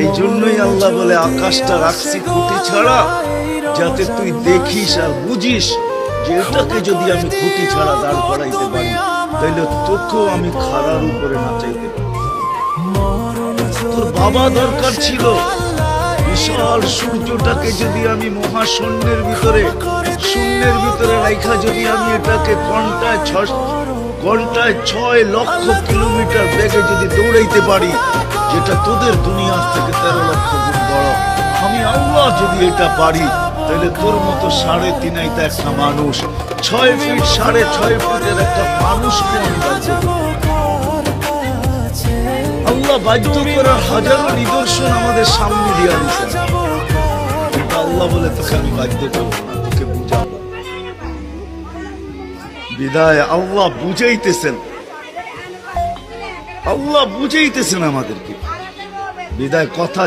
এই জন্যই আল্লাহ বলে আকাশটা রাখছি খুঁটি ছাড়া, যাতে তুই দেখিস আর বুঝিস যে এটাকে যদি আমি খুঁটি ছাড়া দাঁড় করাইতে পারি, তাইলে তোকেও আমি খাড়ার উপরে নাচাইতে পারি। তোর বাবা দরকার ছিল বিশাল সূর্যটাকে যদি আমি মহাশূন্যের ভিতরে রাইখা যদি আমি এটাকে ঘন্টায় 6 লক্ষ কিলোমিটার বেগে যদি দৌড়াইতে পারি, যেটা তোদের দুনিয়ার থেকে 13 লক্ষ গুণ বড়, আমি আল্লাহ যদি এটা পারি, তাহলে তোর মতো 3.5 হাইতা একটা মানুষ, 6 ফিট 6.5 ফিটের একটা মানুষকে আমি বাধ্য করব। আল্লাহ বাধ্য করার হাজারো নিদর্শন আমাদের সামনে দিয়ে দিয়েছেন। আল্লাহ বলে তোকে আমি বাধ্য করবো না, তোকে বুঝাবো। বিদায় আল্লাহ বুঝাইতেছেন আমাদেরকে। বিদায় কথা